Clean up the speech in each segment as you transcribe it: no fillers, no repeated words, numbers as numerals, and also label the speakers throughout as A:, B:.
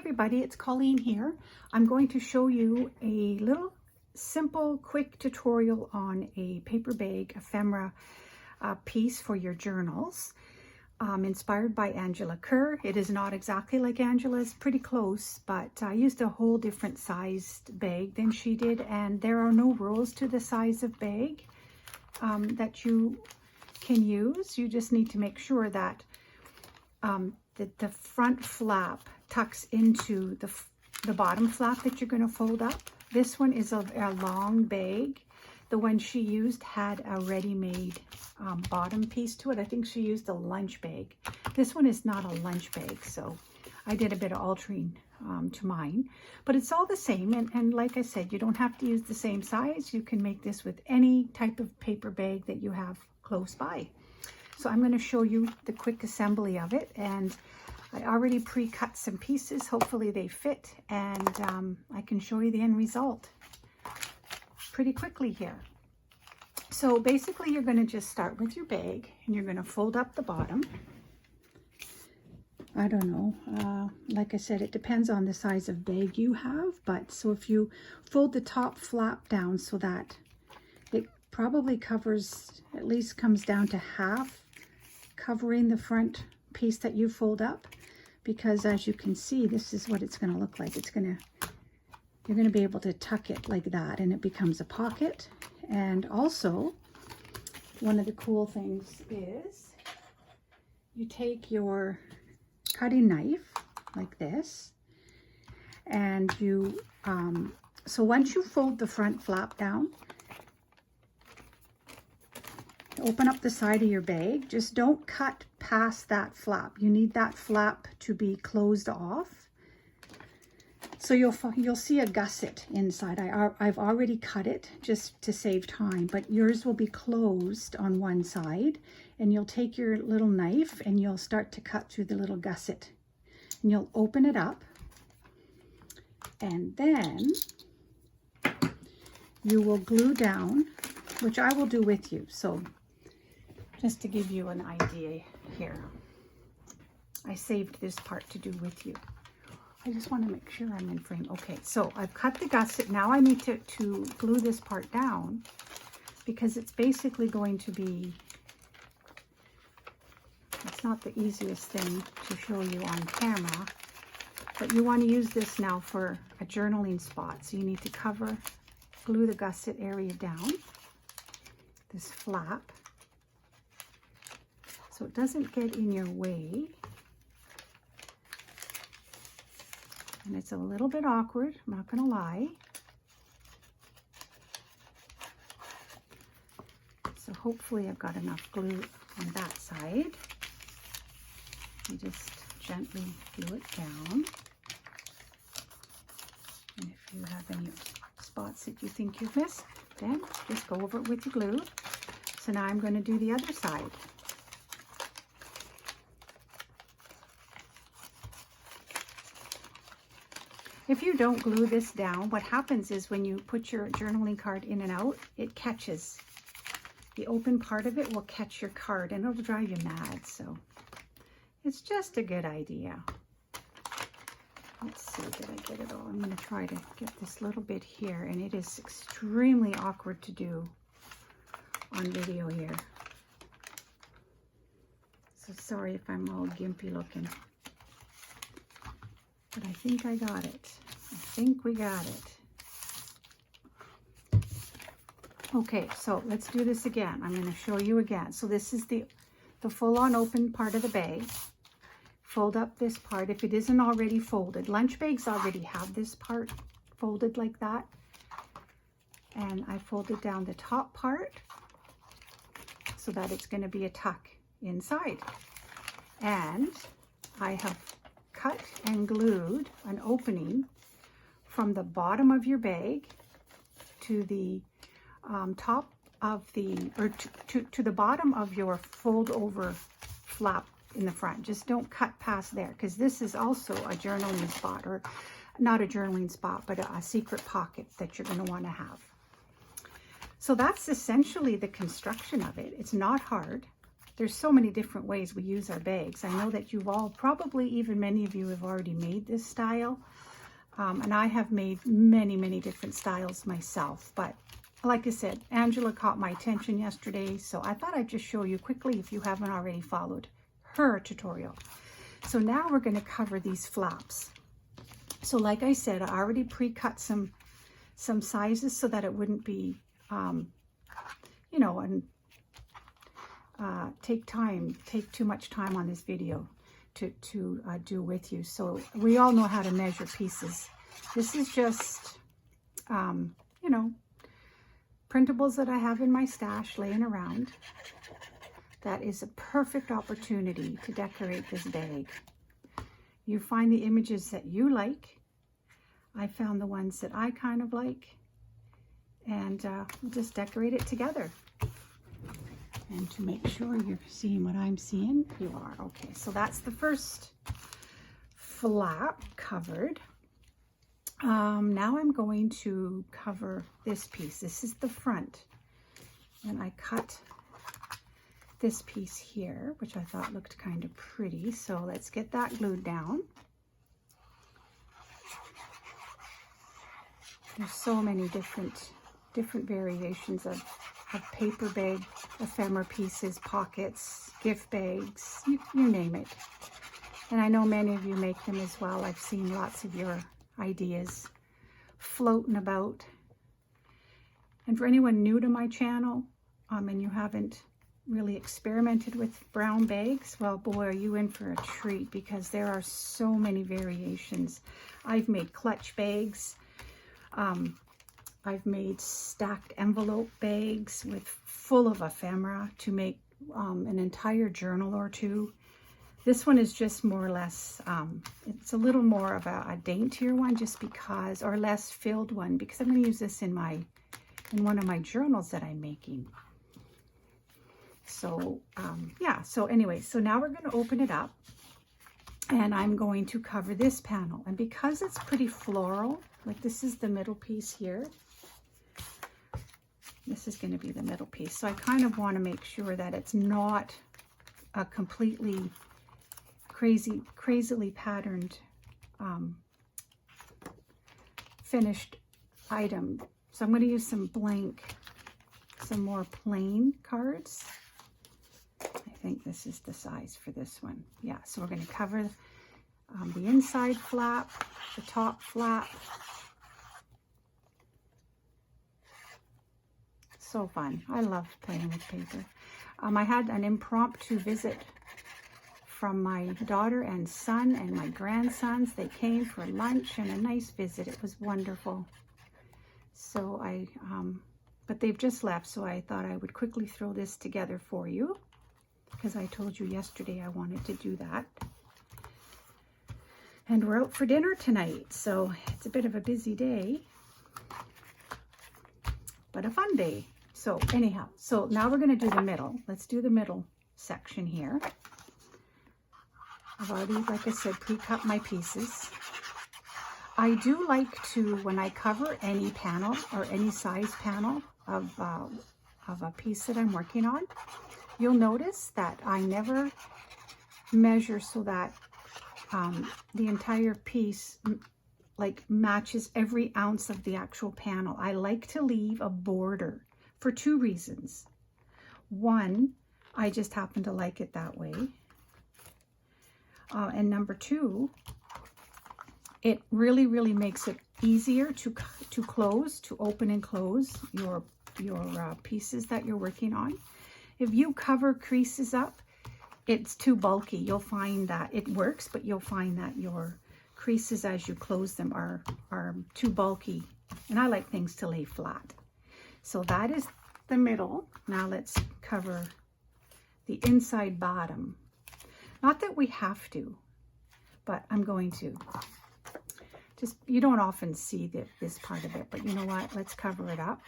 A: everybody, it's Colleen here. I'm going to show you a little simple quick tutorial on a paper bag ephemera piece for your journals, inspired by Angela Kerr. It is not exactly like Angela's, pretty close, but I used a whole different sized bag than she did, and there are no rules to the size of bag that you can use. You just need to make sure that the front flap tucks into the bottom flap that you're going to fold up. This one is a long bag. The one she used had a ready-made bottom piece to it. I think she used a lunch bag. This one is not a lunch bag, so I did a bit of altering to mine. But it's all the same, and like I said, you don't have to use the same size. You can make this with any type of paper bag that you have close by. So I'm going to show you the quick assembly of it, and I already pre-cut some pieces. Hopefully they fit, and I can show you the end result pretty quickly here. So basically you're going to just start with your bag, and you're going to fold up the bottom. I don't know, like I said, it depends on the size of bag you have, but so if you fold the top flap down so that it probably covers, at least comes down to half, covering the front piece that you fold up, because as you can see, this is what it's going to look like. You're going to be able to tuck it like that, and it becomes a pocket. And also, one of the cool things is you take your cutting knife like this, and you so once you fold the front flap down, open up the side of your bag. Just don't cut past that flap. You need that flap to be closed off. So you'll see a gusset inside. I've already cut it just to save time, but yours will be closed on one side, and you'll take your little knife and you'll start to cut through the little gusset, and you'll open it up, and then you will glue down, which I will do with you. So just to give you an idea here, I saved this part to do with you. I just want to make sure I'm in frame. Okay, so I've cut the gusset. Now I need to glue this part down, because it's basically going to be, it's not the easiest thing to show you on camera, but you want to use this now for a journaling spot. So you need to glue the gusset area down, this flap, so it doesn't get in your way. And it's a little bit awkward, I'm not going to lie. So hopefully I've got enough glue on that side. You just gently glue it down. And if you have any spots that you think you've missed, then just go over it with your glue. So now I'm going to do the other side. If you don't glue this down, what happens is when you put your journaling card in and out, it catches. The open part of it will catch your card, and it'll drive you mad. So it's just a good idea. Let's see, did I get it all? I'm going to try to get this little bit here, and it is extremely awkward to do on video here. So sorry if I'm all gimpy looking. But I think I got it. I think we got it. Okay, so let's do this again. I'm going to show you again. So this is the full-on open part of the bag. Fold up this part if it isn't already folded. Lunch bags already have this part folded like that. And I folded down the top part so that it's going to be a tuck inside. And I have cut and glued an opening from the bottom of your bag to the top of the, or to the bottom of your fold over flap in the front. Just don't cut past there, because this is also a journaling spot, or not a journaling spot, but a secret pocket that you're going to want to have. So that's essentially the construction of it. It's not hard. there's so many different ways we use our bags. I know that you've all, probably even many of you have already made this style. And I have made many, many different styles myself. But like I said, Angela caught my attention yesterday, so I thought I'd just show you quickly if you haven't already followed her tutorial. So now we're going to cover these flaps. So like I said, I already pre-cut some sizes so that it wouldn't be, you know, and take too much time on this video to do with you. So we all know how to measure pieces. This is just, you know, printables that I have in my stash laying around. That is a perfect opportunity to decorate this bag. You find the images that you like. I found the ones that I kind of like, and we'll just decorate it together. And to make sure you're seeing what I'm seeing, you are. Okay, so that's the first flap covered. Now I'm going to cover this piece. This is the front. And I cut this piece here, which I thought looked kind of pretty. So let's get that glued down. There's so many different variations of paper bag, ephemera pieces, pockets, gift bags, you name it. And I know many of you make them as well. I've seen lots of your ideas floating about. And for anyone new to my channel, and you haven't really experimented with brown bags, well, boy, are you in for a treat, because there are so many variations. I've made clutch bags. I've made stacked envelope bags full of ephemera to make an entire journal or two. This one is just more or less, it's a little more of a daintier one, just because, or less filled one, because I'm going to use this in one of my journals that I'm making. So yeah, so anyway, so now we're going to open it up, and I'm going to cover this panel. And because it's pretty floral, like this is the middle piece here, this is going to be the middle piece. So I kind of want to make sure that it's not a completely crazily patterned finished item. So I'm going to use some more plain cards. I think this is the size for this one. Yeah, so we're going to cover the inside flap, the top flap. So fun. I love playing with paper. I had an impromptu visit from my daughter and son and my grandsons. They came for lunch and a nice visit. It was wonderful. So but they've just left, so I thought I would quickly throw this together for you, because I told you yesterday I wanted to do that. And we're out for dinner tonight, so it's a bit of a busy day, but a fun day. So anyhow, so now we're going to do the middle. Let's do the middle section here. I've already, like I said, pre-cut my pieces. I do like to, when I cover any panel or any size panel of a piece that I'm working on, you'll notice that I never measure so that the entire piece like matches every ounce of the actual panel. I like to leave a border for two reasons. One, I just happen to like it that way. And number two, it really, really makes it easier to close, to open and close your pieces that you're working on. If you cover creases up, it's too bulky. You'll find that it works, but you'll find that your creases as you close them are too bulky. And I like things to lay flat. So that is the middle. Now let's cover the inside bottom. Not that we have to, but I'm going to. Just, you don't often see this part of it, but you know what? Let's cover it up,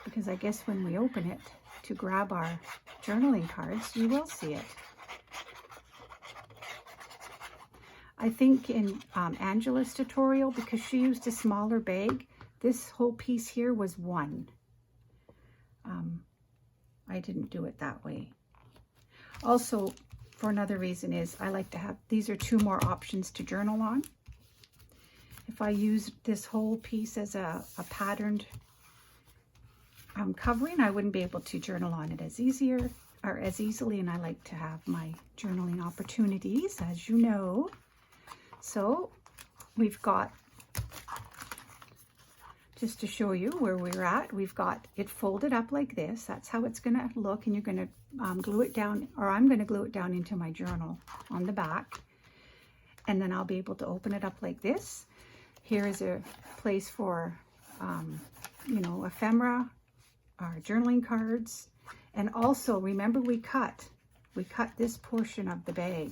A: because I guess when we open it to grab our journaling cards, you will see it. I think in Angela's tutorial, because she used a smaller bag, this whole piece here was one. I didn't do it that way. Also, for another reason is I like to have, these are 2 more options to journal on. If I use this whole piece as a patterned covering, I wouldn't be able to journal on it as easily, and I like to have my journaling opportunities, as you know. So we've got, just to show you where we're at, we've got it folded up like this. That's how it's going to look, and you're going to glue it down, or I'm going to glue it down into my journal on the back, and then I'll be able to open it up like this. Here is a place for, you know, ephemera, our journaling cards, and also remember we cut this portion of the bag,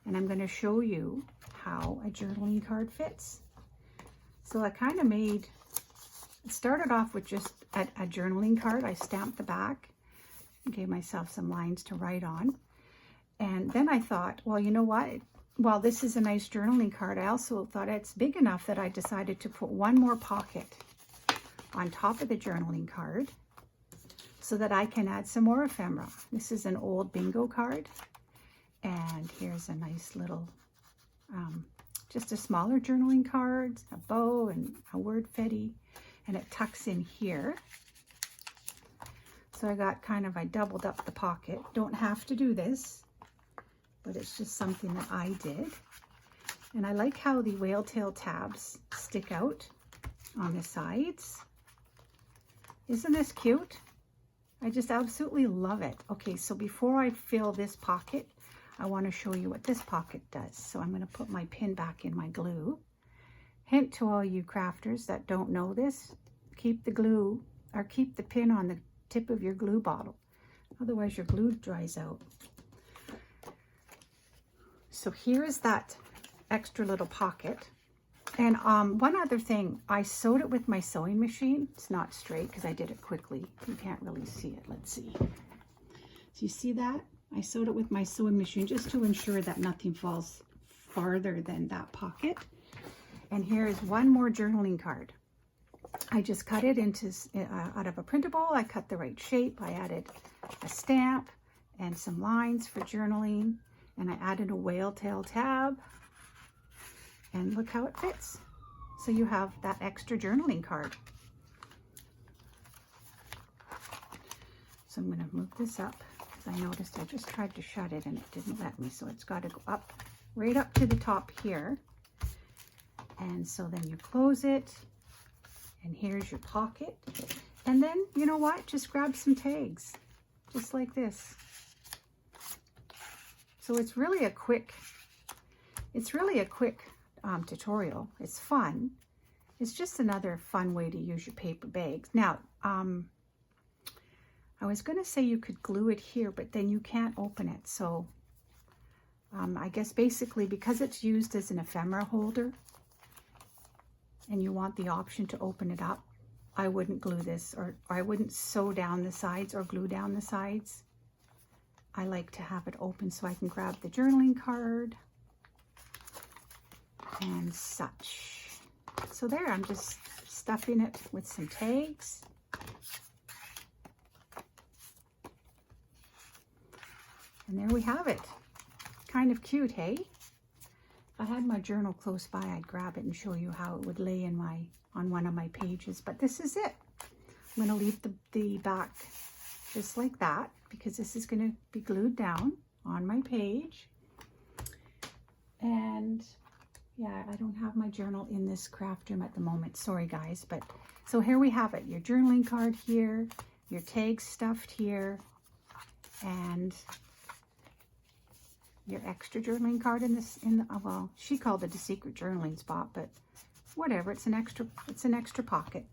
A: and I'm going to show you how a journaling card fits. So I kind of made, it started off with just a journaling card. I stamped the back, gave myself some lines to write on, and then I thought, well, you know what? While this is a nice journaling card, I also thought it's big enough that I decided to put 1 more pocket on top of the journaling card so that I can add some more ephemera. This is an old bingo card, and here's a nice little, just a smaller journaling card, a bow and a word fetty, and it tucks in here. So I got I doubled up the pocket. Don't have to do this, but it's just something that I did. And I like how the whale tail tabs stick out on the sides. Isn't this cute? I just absolutely love it. Okay, so before I fill this pocket, I want to show you what this pocket does. So I'm going to put my pin back in my glue. Hint to all you crafters that don't know this, keep the glue, or keep the pin on the tip of your glue bottle. Otherwise your glue dries out. So here is that extra little pocket. And one other thing, I sewed it with my sewing machine. It's not straight because I did it quickly. You can't really see it. Let's see. So you see that? I sewed it with my sewing machine just to ensure that nothing falls farther than that pocket. And here is 1 more journaling card. I just cut it into out of a printable. I cut the right shape. I added a stamp and some lines for journaling. And I added a whale tail tab, and look how it fits. So you have that extra journaling card. So I'm going to move this up because I noticed I just tried to shut it and it didn't let me. So it's got to go up, right up to the top here. And so then you close it, and here's your pocket. And then, you know what? Just grab some tags, just like this. So it's really a quick tutorial. It's fun. It's just another fun way to use your paper bags. Now, I was going to say you could glue it here, but then you can't open it. So I guess basically because it's used as an ephemera holder and you want the option to open it up, I wouldn't glue this, or I wouldn't sew down the sides or glue down the sides. I like to have it open so I can grab the journaling card and such. So there, I'm just stuffing it with some tags. And there we have it. Kind of cute, hey? If I had my journal close by, I'd grab it and show you how it would lay in on one of my pages. But this is it. I'm going to leave the back just like that, because this is going to be glued down on my page. And yeah, I don't have my journal in this craft room at the moment. Sorry guys, but so here we have it. Your journaling card here, your tags stuffed here, and your extra journaling card in this, well, she called it a secret journaling spot, but whatever, it's an extra pocket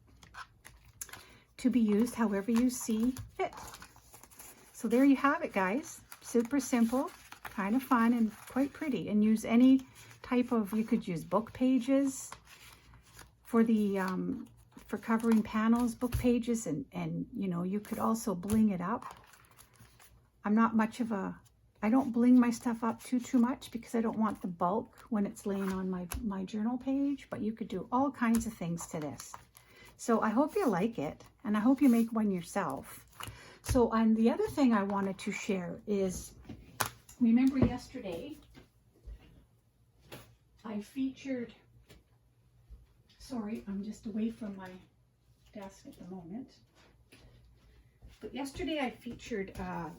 A: to be used however you see fit. So there you have it, guys. Super simple, kind of fun, and quite pretty. And use any type of, you could use book pages for the for covering panels, book pages, and you know, you could also bling it up. I'm not much of a, I don't bling my stuff up too much because I don't want the bulk when it's laying on my journal page, but you could do all kinds of things to this. So I hope you like it, and I hope you make one yourself. So, and the other thing I wanted to share is, remember yesterday I featured, sorry, I'm just away from my desk at the moment. But yesterday I featured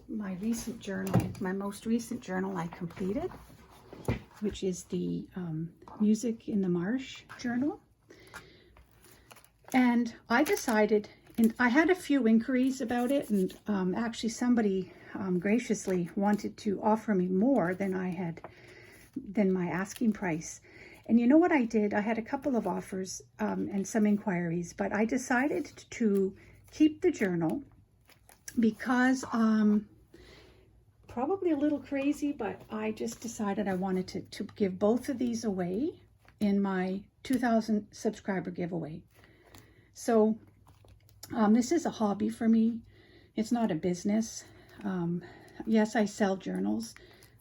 A: my recent journal, my most recent journal I completed, which is the Music in the Marsh journal. And I decided, and I had a few inquiries about it, and actually somebody graciously wanted to offer me more than my asking price. And you know what I did? I had a couple of offers and some inquiries, but I decided to keep the journal because probably a little crazy, but I just decided I wanted to give both of these away in my 2,000 subscriber giveaway. So this is a hobby for me. It's not a business. Yes, I sell journals,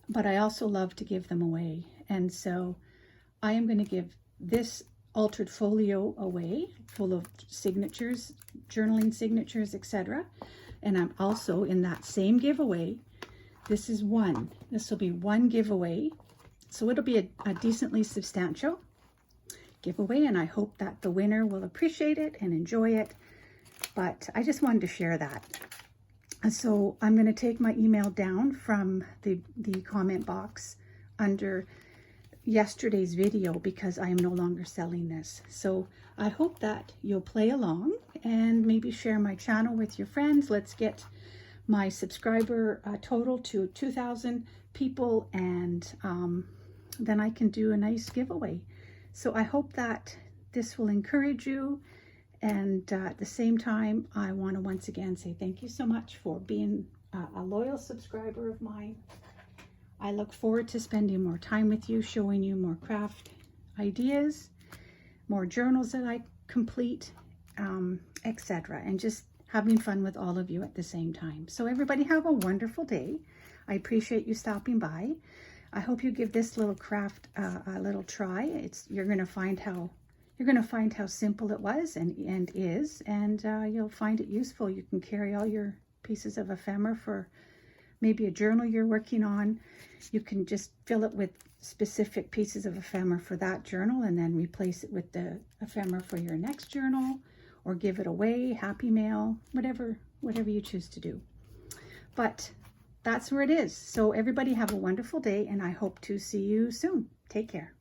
A: but I also love to give them away. And so I am going to give this altered folio away, full of signatures, journaling signatures, etc. And I'm also in that same giveaway. This is one. This will be one giveaway. So it'll be a decently substantial giveaway, and I hope that the winner will appreciate it and enjoy it. But I just wanted to share that. So I'm going to take my email down from the comment box under yesterday's video because I am no longer selling this. So I hope that you'll play along and maybe share my channel with your friends. Let's get my subscriber total to 2,000 people, and then I can do a nice giveaway. So I hope that this will encourage you. And at the same time, I want to once again say thank you so much for being a loyal subscriber of mine. I look forward to spending more time with you, showing you more craft ideas, more journals that I complete, etc. And just having fun with all of you at the same time. So everybody have a wonderful day. I appreciate you stopping by. I hope you give this little craft a little try. You're going to find how simple it was and is, and you'll find it useful. You can carry all your pieces of ephemera for maybe a journal you're working on. You can just fill it with specific pieces of ephemera for that journal and then replace it with the ephemera for your next journal, or give it away, happy mail, whatever you choose to do. But that's where it is. So everybody have a wonderful day, and I hope to see you soon. Take care.